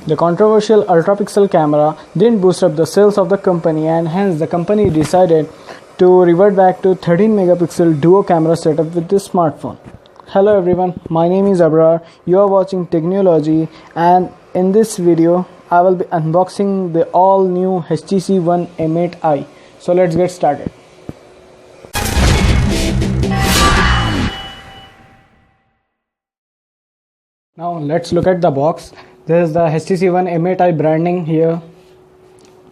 The controversial ultra-pixel camera didn't boost up the sales of the company, and hence the company decided to revert back to 13 megapixel duo camera setup with this smartphone. Hello everyone, my name is Abrar. You are watching Technology, and in this video I will be unboxing the all new HTC One M8i. So let's get started. Now let's look at the box. This is the HTC One M8i branding here,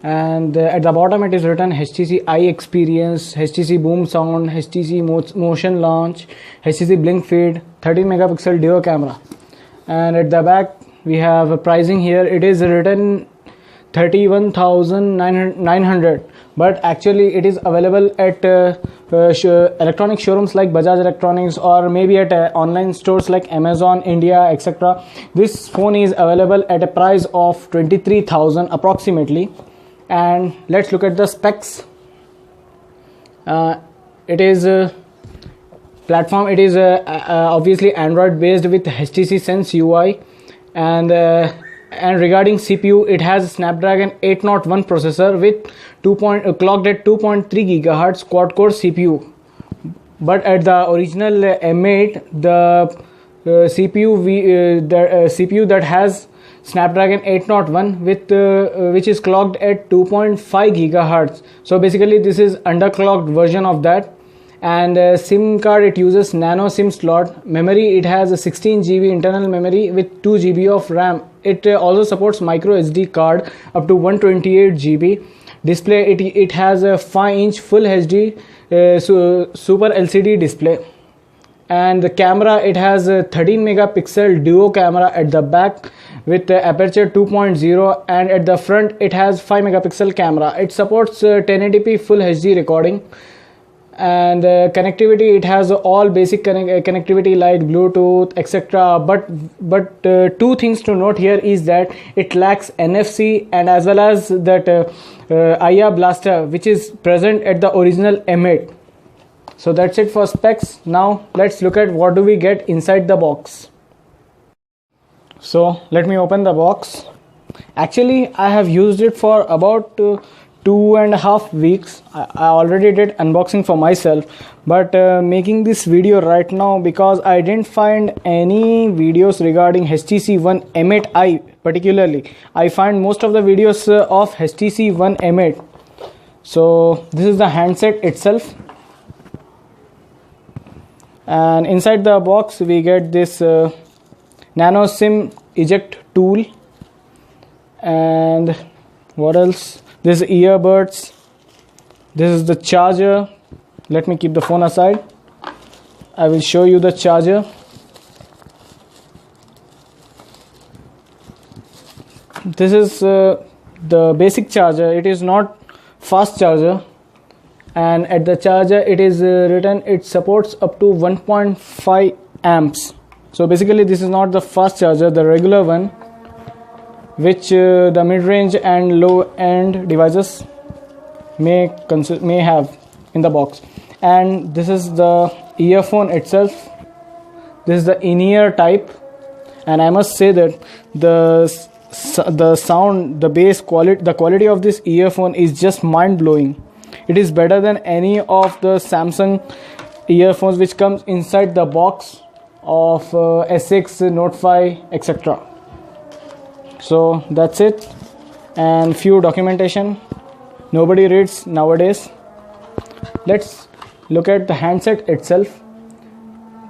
and at the bottom it is written HTC Eye Experience, HTC Boom Sound, HTC Motion Launch, HTC Blink Feed, 13 megapixel duo camera. And at the back we have a pricing here. It is written 31,900, but actually it is available at electronic showrooms like Bajaj Electronics, or maybe at online stores like Amazon India, etc. This phone is available at a price of 23,000 approximately. And let's look at the specs. It is platform. It is obviously Android based with HTC Sense UI, and regarding CPU, it has Snapdragon 801 processor with clocked at 2.3 GHz quad-core CPU. But at the original M8, the CPU that has Snapdragon 801 with which is clocked at 2.5 GHz. So basically, this is underclocked version of that. And SIM card, it uses nano SIM slot. Memory, it has a 16 GB internal memory with 2 GB of RAM. It also supports micro SD card up to 128 GB. Display, it has a 5-inch full HD super LCD display. And the camera, it has a 13 megapixel duo camera at the back with aperture 2.0, and at the front it has 5 megapixel camera. It supports 1080p full HD recording. And connectivity, it has all basic connectivity like Bluetooth, etc. But two things to note here is that it lacks NFC, and as well as that IA blaster which is present at the original M8. So that's it for specs. Now let's look at what do we get inside the box. So let me open the box. Actually, I have used it for about 2.5 weeks. I already did unboxing for myself, but making this video right now because I didn't find any videos regarding HTC One M8i particularly. I find most of the videos of HTC One M8. So this is the handset itself, and inside the box we get this nano SIM eject tool, and what else? This is earbuds. This is the charger. Let me keep the phone aside. I will show you the charger. This is the basic charger. It is not fast charger, and at the charger it is written it supports up to 1.5 amps. So basically this is not the fast charger, the regular one, which the mid-range and low-end devices may have in the box. And this is the earphone itself. This is the in-ear type, and I must say that the sound, the bass quality, the quality of this earphone is just mind-blowing. It is better than any of the Samsung earphones which comes inside the box of S6, Note 5, etc. So that's it, and few documentation. Nobody reads nowadays. Let's look at the handset itself.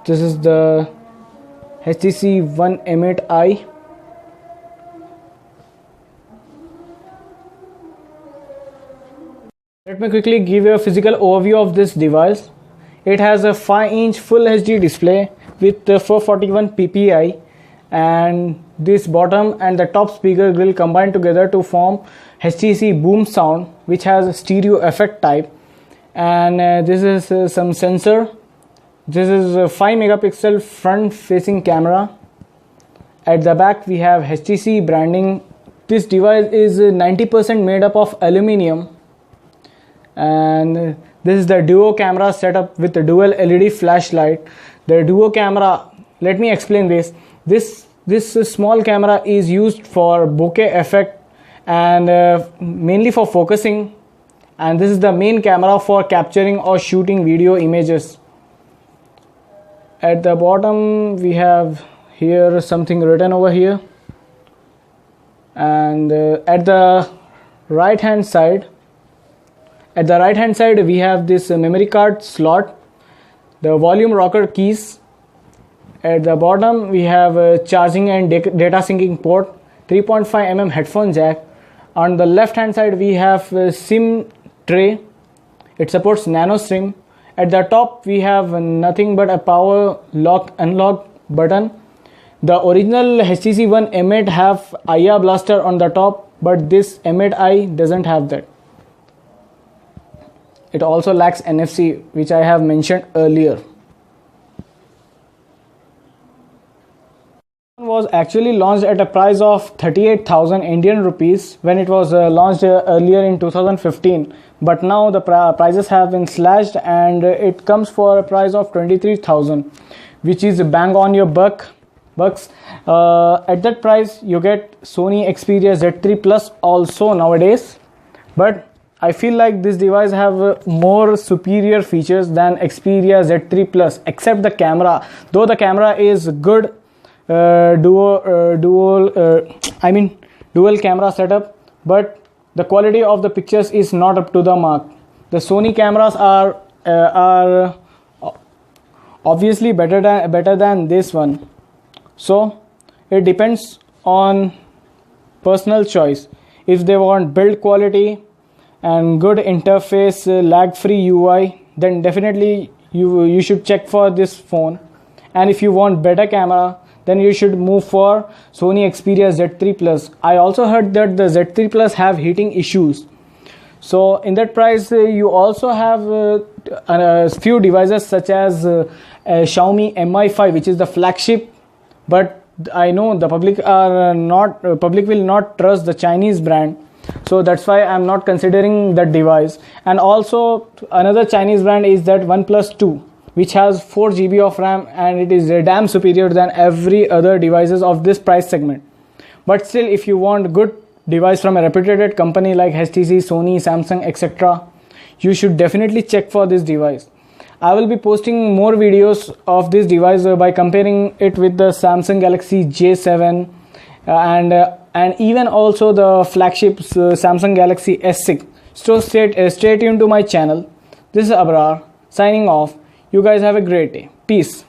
This is the HTC One M8i. Let me quickly give you a physical overview of this device. It has a 5-inch full HD display with 441 ppi, and this bottom and the top speaker grill combine together to form HTC Boom Sound, which has a stereo effect type. And this is some sensor. This is a 5 megapixel front facing camera. At the back we have HTC branding. This device is 90% made up of aluminium, and this is the duo camera setup with the dual LED flashlight. The duo camera, let me explain this. This This small camera is used for bokeh effect and mainly for focusing, and this is the main camera for capturing or shooting video images. At the bottom we have here something written over here, and at the right hand side we have this memory card slot, the volume rocker keys. At the bottom we have a charging and data syncing port, 3.5 mm headphone jack. On the left hand side we have a SIM tray, it supports nano SIM. At the top we have nothing but a power lock unlock button. The original HTC One M8 have IA blaster on the top, but this M8i doesn't have that. It also lacks NFC, which I have mentioned earlier. Was actually launched at a price of 38,000 Indian rupees when it was launched earlier in 2015, but now the prices have been slashed and it comes for a price of 23,000, which is bang on your bucks. At that price you get Sony Xperia Z3 Plus also nowadays, but I feel like this device have more superior features than Xperia Z3 Plus, except the camera. Though the camera is good, dual camera setup, but the quality of the pictures is not up to the mark. The Sony cameras are obviously better than this one, so it depends on personal choice. If they want build quality and good interface, lag free UI, then definitely you should check for this phone. And if you want better camera, then you should move for Sony Xperia Z3 Plus. I also heard that the Z3 Plus have heating issues. So in that price you also have a few devices such as Xiaomi Mi 5, which is the flagship, but I know the public will not trust the Chinese brand, so that's why I'm not considering that device. And also another Chinese brand is that OnePlus 2, which has 4 GB of RAM, and it is damn superior than every other devices of this price segment. But still, if you want good device from a reputed company like HTC, Sony, Samsung, etc., you should definitely check for this device. I will be posting more videos of this device by comparing it with the Samsung Galaxy J7 and even also the flagship Samsung Galaxy S6. So stay tuned to my channel. This is Abrar signing off. You guys have a great day. Peace.